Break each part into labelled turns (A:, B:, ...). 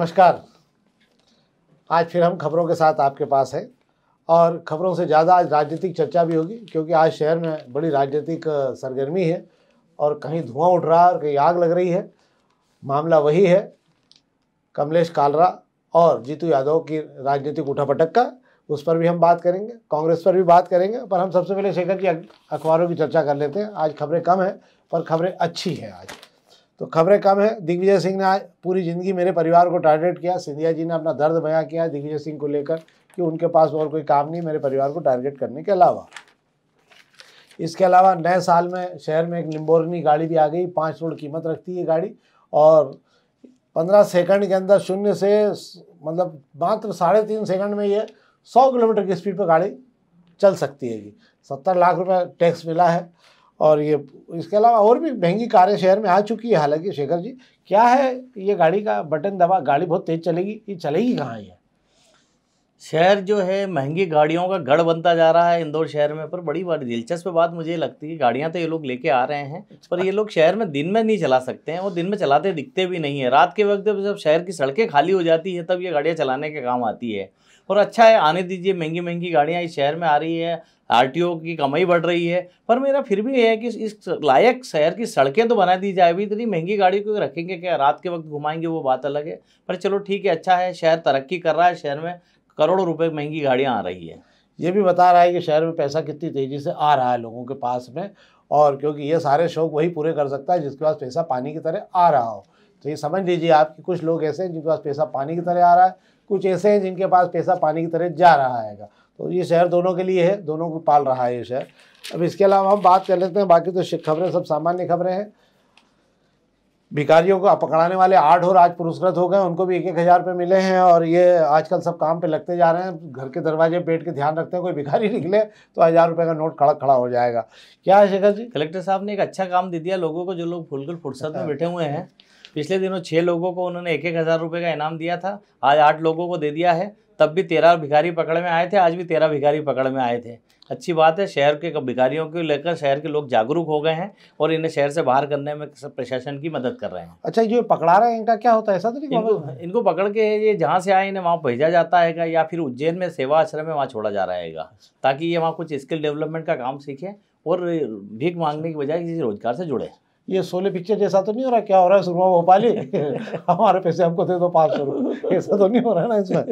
A: नमस्कार। आज फिर हम खबरों के साथ आपके पास हैं और खबरों से ज़्यादा आज राजनीतिक चर्चा भी होगी, क्योंकि आज शहर में बड़ी राजनीतिक सरगर्मी है और कहीं धुआं उठ रहा है और कहीं आग लग रही है। मामला वही है कमलेश कालरा और जीतू यादव की राजनीतिक उठापटक का। उस पर भी हम बात करेंगे, कांग्रेस पर भी बात करेंगे, पर हम सबसे पहले शेखर जी अखबारों की चर्चा कर लेते हैं। आज खबरें कम हैं पर खबरें अच्छी हैं। आज तो खबरें कम है। दिग्विजय सिंह ने आज पूरी ज़िंदगी मेरे परिवार को टारगेट किया। सिंधिया जी ने अपना दर्द बयां किया दिग्विजय सिंह को लेकर कि उनके पास और कोई काम नहीं मेरे परिवार को टारगेट करने के अलावा। इसके अलावा नए साल में शहर में एक लिम्बोर्गिनी गाड़ी भी आ गई। 5 करोड़ कीमत रखती है गाड़ी और 15 सेकंड के अंदर शून्य से मतलब मात्र 3.5 सेकंड में ये 100 किलोमीटर की स्पीड पर गाड़ी चल सकती है। 70 लाख रुपये टैक्स मिला है। और ये इसके अलावा और भी महंगी कारें शहर में आ चुकी है। हालांकि शेखर जी, क्या है ये गाड़ी का बटन दबा गाड़ी बहुत तेज चलेगी, ये चलेगी कहाँ ये?
B: शहर जो है महंगी गाड़ियों का गढ़ बनता जा रहा है इंदौर शहर में। पर बड़ी दिलचस्प बात मुझे लगती है, गाड़ियां तो ये लोग लेके आ रहे हैं पर ये लोग शहर में दिन में नहीं चला सकते हैं और दिन में चलाते दिखते भी नहीं है। रात के वक्त जब शहर की सड़कें खाली हो जाती है तब ये गाड़ियाँ चलाने के काम आती है। और अच्छा है, आने दीजिए, महंगी महंगी गाड़ियाँ इस शहर में आ रही है, आरटीओ की कमाई बढ़ रही है। पर मेरा फिर भी है कि इस लायक शहर की सड़कें तो बना दी जाए। अभी इतनी महंगी गाड़ी को रखेंगे क्या, रात के वक्त घुमाएंगे वो बात अलग है। पर चलो ठीक है, अच्छा है, शहर तरक्की कर रहा है, शहर में करोड़ों रुपए महंगी गाड़ियां आ रही है।
A: ये भी बता रहा है कि शहर में पैसा कितनी तेज़ी से आ रहा है लोगों के पास में, और क्योंकि ये सारे शौक वही पूरे कर सकता है जिसके पास पैसा पानी की तरह आ रहा हो। तो ये समझ लीजिए आप कि कुछ लोग ऐसे हैं जिनके पास पैसा पानी की तरह आ रहा है, कुछ ऐसे हैं जिनके पास पैसा पानी की तरह जा रहा है। तो ये शहर दोनों के लिए है, दोनों को पाल रहा है ये शहर। अब इसके अलावा हम बात कर लेते हैं, बाकी तो खबरें सब सामान्य खबरें हैं। भिखारियों को पकड़ाने वाले 8 और आज पुरस्कृत हो गए, उनको भी 1-1 हज़ार रुपये मिले हैं। और ये आजकल सब काम पे लगते जा रहे हैं, घर के दरवाजे बैठ के ध्यान रखते हैं कोई भिखारी निकले तो 1000 रुपये का नोट खड़ा हो जाएगा। क्या है शेखर जी?
B: कलेक्टर साहब ने एक अच्छा काम दे दिया लोगों को, जो लोग फुलकुल फुर्सत में बैठे हुए हैं। पिछले दिनों 6 लोगों को उन्होंने 1-1 हज़ार रुपये का इनाम दिया था, आज 8 लोगों को दे दिया है। तब भी 13 भिखारी पकड़ में आए थे, आज भी 13 भिखारी पकड़ में आए थे। अच्छी बात है, शहर के भिखारियों को लेकर शहर के लोग जागरूक हो गए हैं और इन्हें शहर से बाहर करने में प्रशासन की मदद कर रहे हैं।
A: अच्छा, जो पकड़ा रहे हैं इनका क्या होता है? ऐसा तो नहीं
B: इनको पकड़ के ये जहाँ से आए इन्हें वहाँ भेजा जाता है या फिर उज्जैन में सेवा आश्रम में वहाँ छोड़ा जा रहेगा, ताकि ये वहाँ कुछ स्किल डेवलपमेंट का काम सीखें और भीख मांगने की बजाय किसी रोजगार से जुड़े।
A: ये शोले पिक्चर जैसा तो नहीं हो रहा? क्या हो रहा है सुरमा भोपाली हमारे पैसे हमको दे दो 500 रुपये, ऐसा तो नहीं हो रहा है ना इसमें?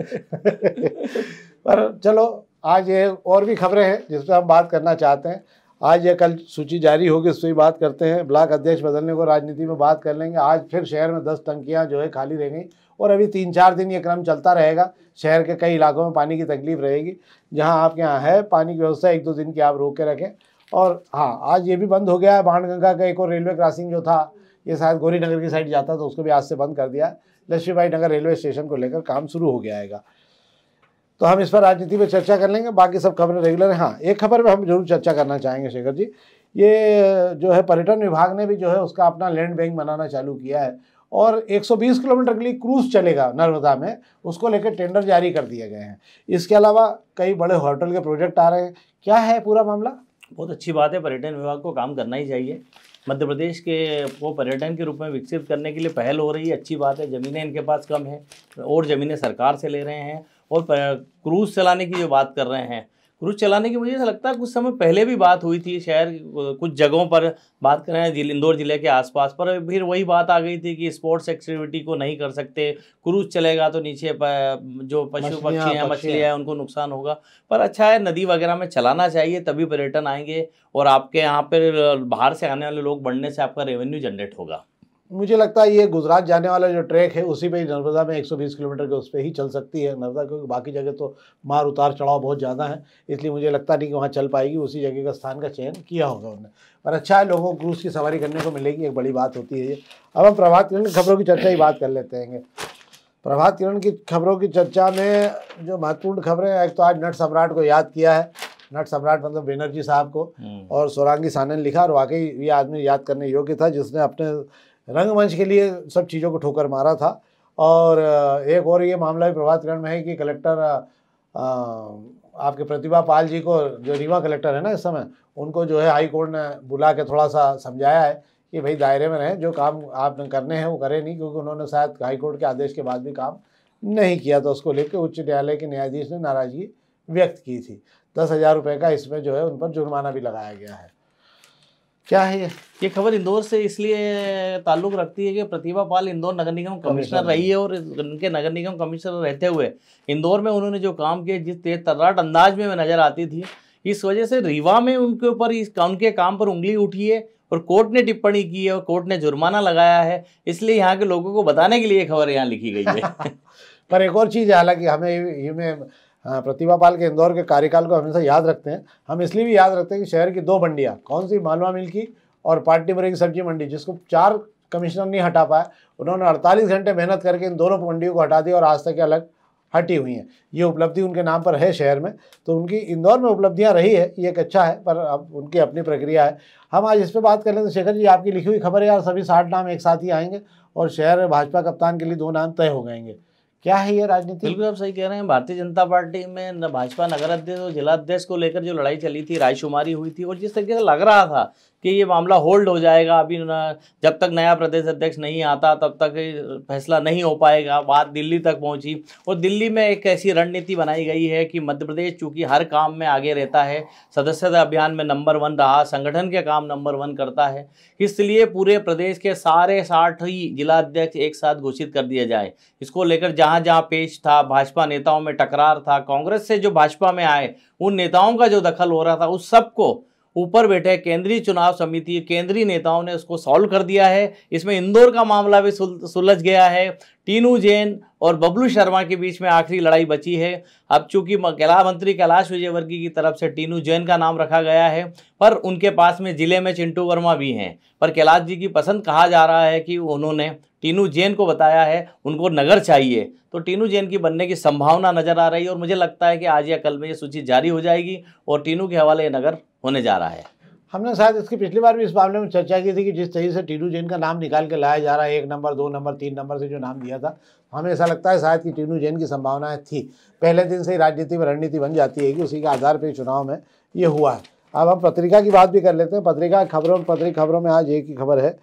A: पर चलो, आज ये और भी खबरें हैं जिस पर हम बात करना चाहते हैं। आज या कल सूची जारी होगी, उस पर ही बात करते हैं। ब्लॉक अध्यक्ष बदलने को राजनीति में बात कर लेंगे। आज फिर शहर में 10 टंकियाँ जो है खाली रह गई और अभी 3-4 दिन ये क्रम चलता रहेगा। शहर के कई इलाकों में पानी की तकलीफ रहेगी। जहाँ आपके यहाँ है पानी की व्यवस्था, 1-2 दिन की आप रोक के रखें। और हाँ, आज ये भी बंद हो गया है, बाणगंगा का एक और रेलवे क्रॉसिंग जो था, ये शायद गौरी नगर की साइड जाता, तो उसको भी आज से बंद कर दिया। लक्ष्मीबाई नगर रेलवे स्टेशन को लेकर काम शुरू हो गया है। तो हम इस पर राजनीति में चर्चा कर लेंगे, बाकी सब खबरें रेगुलर हैं। हाँ, एक खबर पर हम जरूर चर्चा करना चाहेंगे शेखर जी। ये जो है पर्यटन विभाग ने भी जो है उसका अपना लैंड बैंक बनाना चालू किया है और 120 किलोमीटर के लिए क्रूज चलेगा नर्मदा में, उसको लेकर टेंडर जारी कर दिए गए हैं। इसके अलावा कई बड़े होटल के प्रोजेक्ट आ रहे हैं। क्या है पूरा मामला?
B: बहुत अच्छी बात है, पर्यटन विभाग को काम करना ही चाहिए। मध्य प्रदेश के को पर्यटन के रूप में विकसित करने के लिए पहल हो रही है, अच्छी बात है। ज़मीनें इनके पास कम है और ज़मीनें सरकार से ले रहे हैं। और क्रूज़ चलाने की जो बात कर रहे हैं, क्रूज़ चलाने की मुझे ऐसा लगता है कुछ समय पहले भी बात हुई थी शहर कुछ जगहों पर, बात कर रहे हैं इंदौर ज़िले के आसपास, पर फिर वही बात आ गई थी कि स्पोर्ट्स एक्टिविटी को नहीं कर सकते, क्रूज़ चलेगा तो नीचे जो पशु पक्षी हैं, मछलियाँ हैं, उनको नुकसान होगा। पर अच्छा है, नदी वगैरह में चलाना चाहिए, तभी पर्यटन आएंगे और आपके यहाँ पर बाहर से आने वाले लोग बढ़ने से आपका रेवेन्यू जनरेट होगा।
A: मुझे लगता है ये गुजरात जाने वाला जो ट्रैक है उसी पे ही नर्मदा में 120 किलोमीटर के उस पर ही चल सकती है नर्मदा, क्योंकि बाकी जगह तो मार उतार चढ़ाव बहुत ज़्यादा है, इसलिए मुझे लगता नहीं कि वहाँ चल पाएगी। उसी जगह का स्थान का चयन किया होगा उन्होंने। पर अच्छा है, लोगों को क्रूज़ की सवारी करने को मिलेगी, एक बड़ी बात होती है ये। अब हम प्रभात किरण की खबरों की चर्चा ही बात कर लेते हैं। प्रभात किरण की खबरों की चर्चा में जो महत्वपूर्ण खबरें, एक तो आज नट सम्राट को याद किया है, नट सम्राट मतलब बनर्जी साहब को, और सौरांगी साने ने लिखा, और वाकई ये आदमी याद करने योग्य था जिसने अपने रंगमंच के लिए सब चीज़ों को ठोकर मारा था। और एक और ये मामला भी प्रभात किरण में है कि कलेक्टर आपके प्रतिभा पाल जी को, जो रीवा कलेक्टर है ना इस समय, उनको जो है हाई कोर्ट ने बुला के थोड़ा सा समझाया है कि भाई दायरे में रहें, जो काम आपने करने हैं वो करें नहीं, क्योंकि उन्होंने शायद हाईकोर्ट के आदेश के बाद भी काम नहीं किया था। उसको लेकर उच्च न्यायालय के न्यायाधीश ने नाराजगी व्यक्त की थी। 10,000 रुपये का इसमें जो है उन पर जुर्माना भी लगाया गया है। क्या है
B: ये खबर इंदौर से इसलिए ताल्लुक रखती है कि प्रतिभा पाल इंदौर नगर निगम कमिश्नर रही है, और उनके नगर निगम कमिश्नर रहते हुए इंदौर में उन्होंने जो काम किया, जिस तेज तर्राट अंदाज में नजर आती थी, इस वजह से रीवा में उनके ऊपर उनके काम पर उंगली उठी है और कोर्ट ने टिप्पणी की है और कोर्ट ने जुर्माना लगाया है। इसलिए यहाँ के लोगों को बताने के लिए खबर यहाँ लिखी गई है।
A: पर एक और चीज़ है, हालांकि हमें प्रतिभा पाल के इंदौर के कार्यकाल को हमेशा याद रखते हैं। हम इसलिए भी याद रखते हैं कि शहर की 2 मंडियाँ, कौन सी, मालवा मिल की और पाटनीपुरे की सब्जी मंडी, जिसको 4 कमिश्नर नहीं हटा पाए, उन्होंने 48 घंटे मेहनत करके इन दोनों मंडियों को हटा दिया और आज तक के अलग हटी हुई हैं। ये उपलब्धि उनके नाम पर है शहर में, तो उनकी इंदौर में उपलब्धियां रही है, ये एक अच्छा है, पर अब उनकी अपनी प्रक्रिया है। हम आज इस पर बात कर लें तो शेखर जी, आपकी लिखी हुई खबर है यार, सभी 60 नाम एक साथ ही आएंगे और शहर भाजपा कप्तान के लिए 2 नाम तय हो गएंगे। क्या है ये राजनीति?
B: बिल्कुल आप सही कह रहे हैं। भारतीय जनता पार्टी में भाजपा नगर अध्यक्ष और जिला अध्यक्ष को लेकर जो लड़ाई चली थी, रायशुमारी हुई थी, और जिस तरीके से लग रहा था कि ये मामला होल्ड हो जाएगा, अभी जब तक नया प्रदेश अध्यक्ष नहीं आता तब तक फैसला नहीं हो पाएगा, बात दिल्ली तक पहुंची। और दिल्ली में एक ऐसी रणनीति बनाई गई है कि मध्य प्रदेश चूँकि हर काम में आगे रहता है, सदस्यता अभियान में नंबर 1 रहा, संगठन के काम नंबर 1 करता है, इसलिए पूरे प्रदेश के सारे 60 ही जिला अध्यक्ष एक साथ घोषित कर दिया जाए। इसको लेकर जहाँ जहाँ पेश था, भाजपा नेताओं में टकरार था, कांग्रेस से जो भाजपा में आए उन नेताओं का जो दखल हो रहा था, उस सबको ऊपर बैठे केंद्रीय चुनाव समिति, केंद्रीय नेताओं ने उसको सॉल्व कर दिया है। इसमें इंदौर का मामला भी सुलझ गया है। टीनू जैन और बबलू शर्मा के बीच में आखिरी लड़ाई बची है। अब चूंकि मंत्री कैलाश विजयवर्गीय की तरफ से टीनू जैन का नाम रखा गया है, पर उनके पास में जिले में चिंटू वर्मा भी हैं, पर कैलाश जी की पसंद कहा जा रहा है कि उन्होंने टीनू जैन को बताया है उनको नगर चाहिए, तो टीनू जैन की बनने की संभावना नजर आ रही है। और मुझे लगता है कि आज या कल में ये सूची जारी हो जाएगी और टीनू के हवाले ये नगर होने जा रहा है।
A: हमने शायद इसकी पिछली बार भी इस मामले में चर्चा की थी कि जिस तरीके से टीनू जैन का नाम निकाल के लाया जा रहा है, 1 नंबर 2 नंबर 3 नंबर से जो नाम दिया था, हमें ऐसा लगता है शायद कि टीनू जैन की संभावनाएं थी। पहले दिन से ही राजनीति में रणनीति बन जाती है कि उसी के आधार पर चुनाव में ये हुआ है। अब हम पत्रिका की बात भी कर लेते हैं। पत्रिका खबरों में आज एक ही खबर है,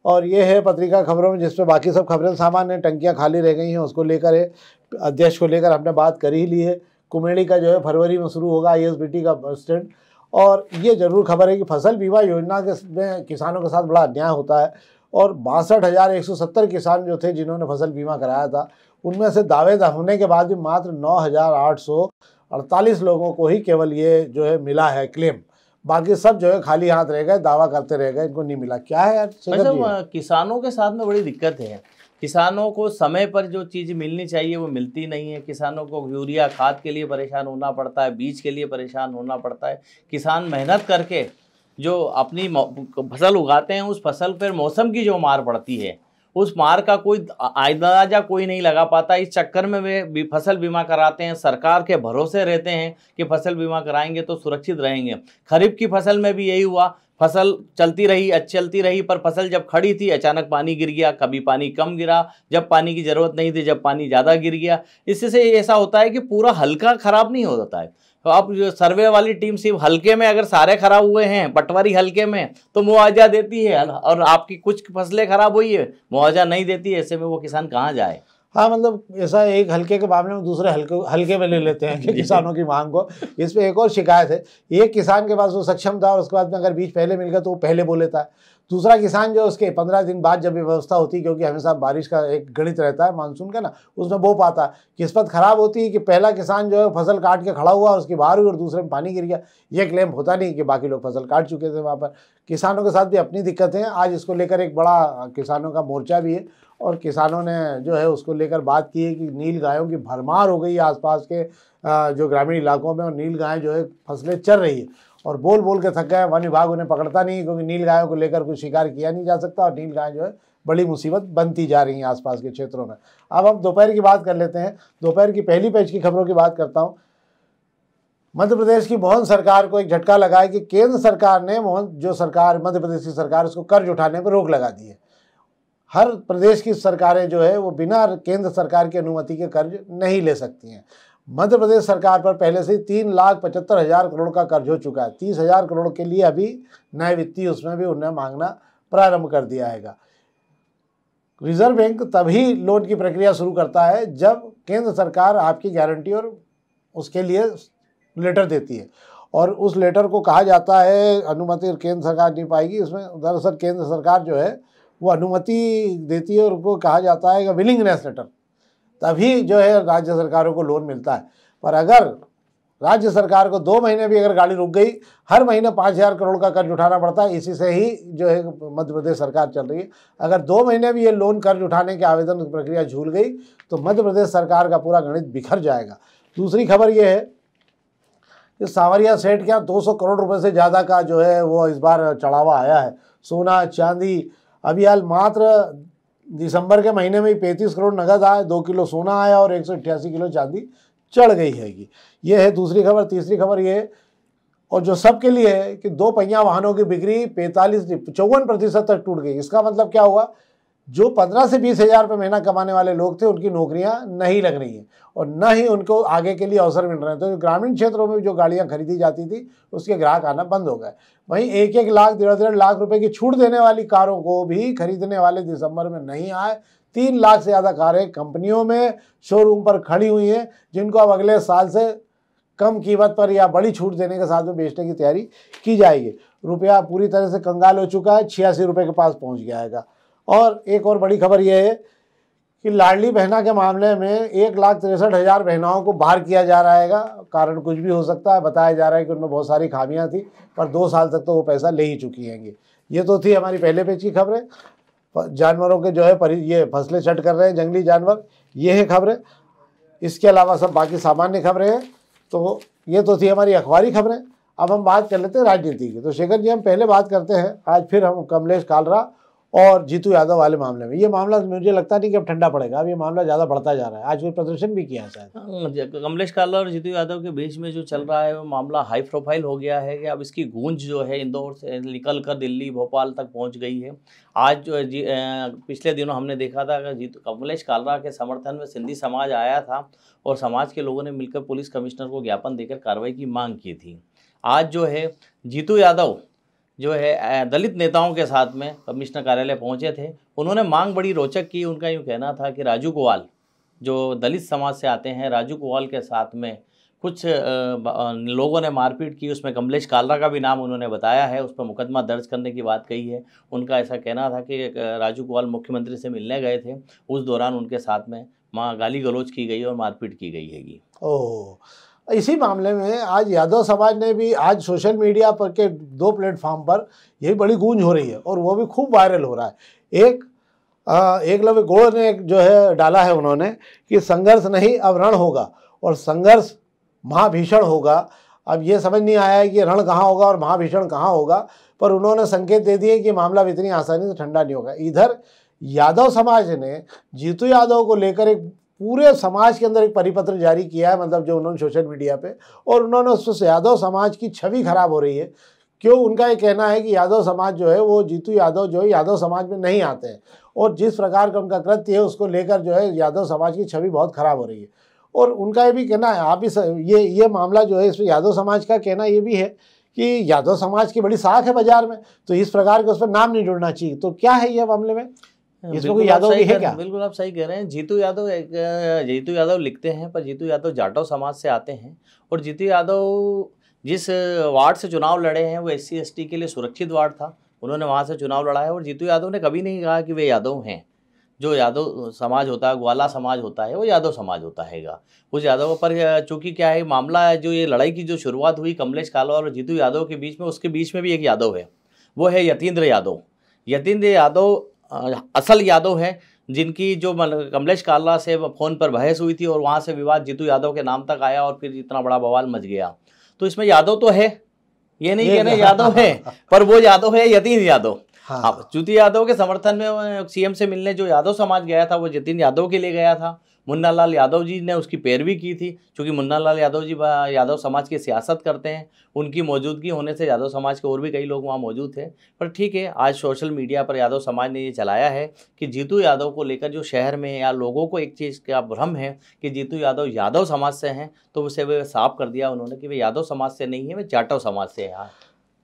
A: और ये है पत्रिका खबरों में जिसपे बाकी सब खबरें सामान्य, टंकियाँ खाली रह गई हैं, उसको लेकर अध्यक्ष को लेकर हमने बात कर ही ली है। कुमेड़ी का जो है फरवरी में शुरू होगा ISBT का स्टैंड, और ये जरूर खबर है कि फसल बीमा योजना में किसानों के साथ बड़ा अन्याय होता है, और 62,170 किसान जो थे जिन्होंने फसल बीमा कराया था, उनमें से दावे होने के बाद भी मात्र 9,848 लोगों को ही केवल ये जो है मिला है क्लेम। बाकी सब जो है खाली हाथ रह गए, दावा करते रह गए, इनको नहीं मिला। क्या है यार
B: किसानों के साथ में बड़ी दिक्कत है। किसानों को समय पर जो चीज़ मिलनी चाहिए वो मिलती नहीं है। किसानों को यूरिया खाद के लिए परेशान होना पड़ता है, बीज के लिए परेशान होना पड़ता है। किसान मेहनत करके जो अपनी फसल उगाते हैं, उस फसल पर मौसम की जो मार पड़ती है, उस मार का कोई अंदाजा कोई नहीं लगा पाता। इस चक्कर में वे फसल बीमा कराते हैं, सरकार के भरोसे रहते हैं कि फसल बीमा कराएंगे तो सुरक्षित रहेंगे। खरीफ की फसल में भी यही हुआ, फसल चलती रही, पर फसल जब खड़ी थी अचानक पानी गिर गया, कभी पानी कम गिरा, जब पानी की ज़रूरत नहीं थी, जब पानी ज़्यादा गिर गया। इससे ऐसा होता है कि पूरा हल्का ख़राब नहीं हो जाता है। तो अब जो सर्वे वाली टीम सिर्फ हल्के में अगर सारे खराब हुए हैं, पटवारी हल्के में, तो मुआवजा देती है, और आपकी कुछ फसलें खराब हुई है मुआवजा नहीं देती है। ऐसे में वो किसान कहाँ जाए?
A: हाँ, मतलब ऐसा एक हल्के के मामले में दूसरे हल्के में ले लेते हैं कि किसानों की मांग को। इस पे एक और शिकायत है, एक किसान के पास वो सक्षम था और उसके बाद में अगर बीज पहले मिल गया तो वो पहले बोले था। दूसरा किसान जो उसके 15 दिन बाद जब व्यवस्था होती, क्योंकि हमेशा बारिश का एक गणित रहता है मानसून का ना, उसमें बो पाता। किस्मत खराब होती है कि पहला किसान जो है फसल काट के खड़ा हुआ और उसकी बाहर हुई और दूसरे में पानी गिर गया। ये क्लेम होता नहीं कि बाकी लोग फसल काट चुके थे वहाँ पर। किसानों के साथ भी अपनी दिक्कतें हैं। आज इसको लेकर एक बड़ा किसानों का मोर्चा भी है, और किसानों ने जो है उसको लेकर बात की है कि नील गायों की भरमार हो गई है आसपास के जो ग्रामीण इलाकों में, और नील गायें जो है फसलें चर रही है, और बोल बोल के थक गए। वन विभाग उन्हें पकड़ता नहीं, क्योंकि नील गायों को लेकर कुछ शिकार किया नहीं जा सकता, और नील गायें जो है बड़ी मुसीबत बनती जा रही हैं आसपास के क्षेत्रों में। अब हम दोपहर की बात कर लेते हैं। दोपहर की पहली पेज की खबरों की बात करता हूँ। मध्य प्रदेश की मोहन सरकार को एक झटका लगा है कि केंद्र सरकार ने मध्य प्रदेश की सरकार उसको कर्ज उठाने पर रोक लगा दी है। हर प्रदेश की सरकारें जो है वो बिना केंद्र सरकार की अनुमति के कर्ज नहीं ले सकती हैं। मध्य प्रदेश सरकार पर पहले से 3,75,000 करोड़ का कर्ज हो चुका है। 30,000 करोड़ के लिए अभी नए वित्तीय उसमें भी उन्हें मांगना प्रारंभ कर दिया है। रिजर्व बैंक तभी लोन की प्रक्रिया शुरू करता है जब केंद्र सरकार आपकी गारंटी और उसके लिए लेटर देती है, और उस लेटर को कहा जाता है, अनुमति केंद्र सरकार नहीं पाएगी उसमें, दरअसल केंद्र सरकार जो है वो अनुमति देती है और उनको कहा जाता है विलिंगनेस लेटर, तभी जो है राज्य सरकारों को लोन मिलता है। पर अगर राज्य सरकार को 2 महीने भी अगर गाड़ी रुक गई, हर महीने 5,000 करोड़ का कर्ज उठाना पड़ता है। इसी से ही जो है मध्य प्रदेश सरकार चल रही है। अगर 2 महीने भी ये लोन कर्ज उठाने के आवेदन की प्रक्रिया झूल गई तो मध्य प्रदेश सरकार का पूरा गणित बिखर जाएगा। दूसरी खबर ये है कि सांवरिया सेठ के यहाँ 200 करोड़ रुपए से ज़्यादा का जो है वो इस बार चढ़ावा आया है। सोना चांदी, अभी हाल मात्र दिसंबर के महीने में ही 35 करोड़ नगद आया, 2 किलो सोना आया और 188 किलो चांदी चढ़ गई हैगी। ये है दूसरी खबर। तीसरी खबर ये, और जो सबके लिए है, कि 2 पहिया वाहनों की बिक्री 54% तक टूट गई। इसका मतलब क्या हुआ, जो 15 से 20 हज़ार रुपये महीना कमाने वाले लोग थे उनकी नौकरियां नहीं लग रही हैं और न ही उनको आगे के लिए अवसर मिल रहे हैं। तो ग्रामीण क्षेत्रों में जो गाड़ियां खरीदी जाती थी उसके ग्राहक आना बंद हो गए। वहीं 1-1 लाख 1.5 लाख रुपए की छूट देने वाली कारों को भी खरीदने वाले दिसंबर में नहीं आए। 3 लाख से ज़्यादा कारें कंपनियों में शोरूम पर खड़ी हुई हैं, जिनको अब अगले साल से कम कीमत पर या बड़ी छूट देने के साथ में बेचने की तैयारी की जाएगी। रुपया पूरी तरह से कंगाल हो चुका है, 86 रुपये के पास पहुंच गया है। और एक और बड़ी खबर यह है कि लाडली बहना के मामले में 1,63,000 बहनाओं को बाहर किया जा रहा है। कारण कुछ भी हो सकता है, बताया जा रहा है कि उनमें बहुत सारी खामियां थी, पर 2 साल तक तो वो पैसा ले ही चुकी हैं। ये तो थी हमारी पहले पेज की खबरें। जानवरों के जो है ये फसलें चट कर रहे हैं जंगली जानवर, ये है खबरें। इसके अलावा सब बाकी सामान्य खबरें हैं। तो ये तो थी हमारी अखबारी खबरें। अब हम बात कर लेते हैं राजनीति की। तो शेखर जी, हम पहले बात करते हैं, आज फिर हम कमलेश कालरा और जीतू यादव वाले मामले में। ये मामला मुझे लगता नहीं कि अब ठंडा पड़ेगा, अब ये मामला ज़्यादा बढ़ता जा रहा है। आज कोई प्रदर्शन भी किया है शायद।
B: कमलेश कालरा और जीतू यादव के बीच में जो चल रहा है वो मामला हाई प्रोफाइल हो गया है कि अब इसकी गूंज जो है इंदौर से निकल कर दिल्ली भोपाल तक पहुंच गई है। आज जो पिछले दिनों हमने देखा था कि कमलेश कालरा के समर्थन में सिंधी समाज आया था और समाज के लोगों ने मिलकर पुलिस कमिश्नर को ज्ञापन देकर कार्रवाई की मांग की थी। आज जो है जीतू यादव जो है दलित नेताओं के साथ में कमिश्नर कार्यालय पहुंचे थे। उन्होंने मांग बड़ी रोचक की। उनका यूँ कहना था कि राजू कुवाल जो दलित समाज से आते हैं, राजू कुवाल के साथ में कुछ लोगों ने मारपीट की। उसमें कमलेश कालरा का भी नाम उन्होंने बताया है, उस पर मुकदमा दर्ज करने की बात कही है। उनका ऐसा कहना था कि राजू कुवाल मुख्यमंत्री से मिलने गए थे, उस दौरान उनके साथ में गाली गलौज की गई और मारपीट की गई हैगी।
A: ओह, इसी मामले में आज यादव समाज ने भी आज सोशल मीडिया पर के 2 प्लेटफॉर्म पर यही बड़ी गूंज हो रही है और वो भी खूब वायरल हो रहा है। एकलव्य गौड़ ने जो है डाला है उन्होंने कि संघर्ष नहीं अब रण होगा, और संघर्ष महाभीषण होगा। अब ये समझ नहीं आया है कि रण कहाँ होगा और महाभीषण कहाँ होगा, पर उन्होंने संकेत दे दिए कि मामला इतनी आसानी से ठंडा नहीं होगा। इधर यादव समाज ने जीतू यादव को लेकर एक पूरे समाज के अंदर एक परिपत्र जारी किया है, मतलब जो उन्होंने सोशल मीडिया पे, और उन्होंने उससे यादव समाज की छवि खराब हो रही है। क्यों? उनका ये कहना है कि यादव समाज जो है वो जीतू यादव जो है यादव समाज में नहीं आते हैं, और जिस प्रकार का उनका कृत्य है उसको लेकर जो है यादव समाज की छवि बहुत खराब हो रही है। और उनका ये भी कहना है, आप भी ये मामला जो है इसमें यादव समाज का कहना ये भी है कि यादव समाज की बड़ी साख है बाजार में, तो इस प्रकार के उस पर नाम नहीं जुड़ना चाहिए। तो क्या है ये मामले में, इसमें कोई यादव भी है क्या?
B: बिल्कुल आप सही कह रहे हैं। जीतू यादव लिखते हैं, पर जीतू यादव जाटव समाज से आते हैं, और जीतू यादव जिस वार्ड से चुनाव लड़े हैं वो SC ST के लिए सुरक्षित वार्ड था, उन्होंने वहाँ से चुनाव लड़ा है। और जीतू यादव ने कभी नहीं कहा कि वे यादव हैं। जो यादव समाज होता है, ग्वाला समाज होता है, वो यादव समाज होता हैगा। उस यादव पर चूँकि क्या है मामला, जो ये लड़ाई की जो शुरुआत हुई कमलेश कालरा और जीतू यादव के बीच में, उसके बीच में भी एक यादव है, वो है यतीन्द्र यादव। यतीन्द्र यादव असल यादव है, जिनकी जो कमलेश कालरा से फ़ोन पर बहस हुई थी और वहाँ से विवाद जीतू यादव के नाम तक आया और फिर इतना बड़ा बवाल मच गया। तो इसमें यादव तो है, ये नहीं कहने यादव है, पर वो यादव है यतीन्द्र यादव। हाँ, जीतू यादव के समर्थन में CM से मिलने जो यादव समाज गया था वो यतीन्द्र यादव के लिए गया था। मुन्ना लाल यादव जी ने उसकी पैरवी की थी, क्योंकि मुन्ना लाल यादव जी यादव समाज की सियासत करते हैं। उनकी मौजूदगी होने से यादव समाज के और भी कई लोग वहाँ मौजूद थे। पर ठीक है, आज सोशल मीडिया पर यादव समाज ने ये चलाया है कि जीतू यादव को लेकर जो शहर में या लोगों को एक चीज़ का भ्रम है कि जीतू यादव यादव समाज से हैं, तो उसे वे साफ कर दिया उन्होंने कि वे यादव समाज से नहीं है, वे जाटव समाज से हैं।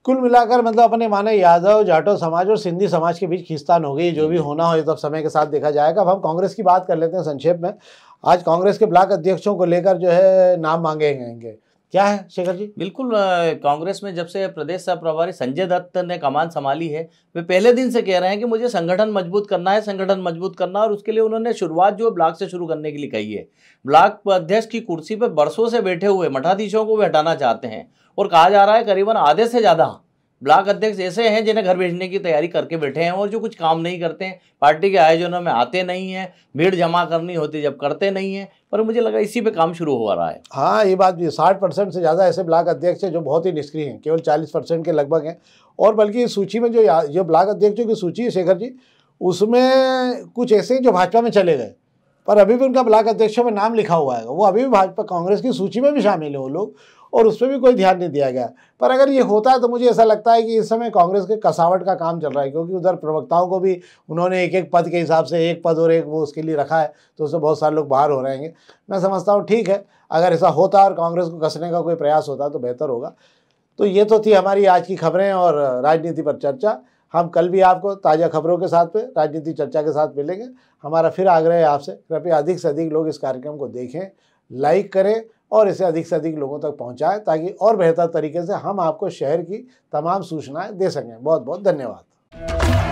A: कुल मिलाकर मतलब अपने माने यादव जाटो समाज और सिंधी समाज के बीच खींचतान हो गई। जो भी होना हो ये तो अब समय के साथ देखा जाएगा। अब हम कांग्रेस की बात कर लेते हैं संक्षेप में। आज कांग्रेस के ब्लॉक अध्यक्षों को लेकर जो है नाम मांगे गए, क्या है शेखर जी?
B: बिल्कुल, कांग्रेस में जब से प्रदेश सह प्रभारी संजय दत्त ने कमान संभाली है, वे पहले दिन से कह रहे हैं कि मुझे संगठन मजबूत करना है, संगठन मजबूत करना, और उसके लिए उन्होंने शुरुआत जो ब्लॉक से शुरू करने के लिए कही है। ब्लॉक अध्यक्ष की कुर्सी पर बरसों से बैठे हुए मठाधीशों को वे हटाना चाहते हैं, और कहा जा रहा है करीबन आधे से ज़्यादा ब्लॉक अध्यक्ष ऐसे हैं जिन्हें घर भेजने की तैयारी करके बैठे हैं, और जो कुछ काम नहीं करते हैं, पार्टी के आयोजनों में आते नहीं हैं, भीड़ जमा करनी होती जब करते नहीं हैं। पर मुझे लगा इसी पे काम शुरू हो रहा है।
A: हाँ, ये बात भी 60% से ज़्यादा ऐसे ब्लॉक अध्यक्ष हैं जो बहुत ही निष्क्रिय हैं, केवल 40% के लगभग हैं। और बल्कि इस सूची में जो ब्लॉक अध्यक्षों की सूची है शेखर जी, उसमें कुछ ऐसे हैं जो भाजपा में चले गए, पर अभी भी उनका ब्लॉक अध्यक्षों में नाम लिखा हुआ है, वो अभी भी भाजपा कांग्रेस की सूची में भी शामिल है वो लोग, और उस पर भी कोई ध्यान नहीं दिया गया। पर अगर ये होता है तो मुझे ऐसा लगता है कि इस समय कांग्रेस के कसावट का काम चल रहा है, क्योंकि उधर प्रवक्ताओं को भी उन्होंने एक एक पद के हिसाब से, एक पद और एक वो उसके लिए रखा है, तो उससे बहुत सारे लोग बाहर हो रहेंगे। मैं समझता हूँ ठीक है, अगर ऐसा होता और कांग्रेस को कसने का कोई प्रयास होता तो बेहतर होगा। तो ये तो थी हमारी आज की खबरें और राजनीति पर चर्चा। हम कल भी आपको ताज़ा खबरों के साथ में राजनीति चर्चा के साथ मिलेंगे। हमारा फिर आग्रह है आपसे, कृपया अधिक से अधिक लोग इस कार्यक्रम को देखें, लाइक करें और इसे अधिक से अधिक लोगों तक पहुंचाएं, ताकि और बेहतर तरीके से हम आपको शहर की तमाम सूचनाएं दे सकें। बहुत बहुत धन्यवाद।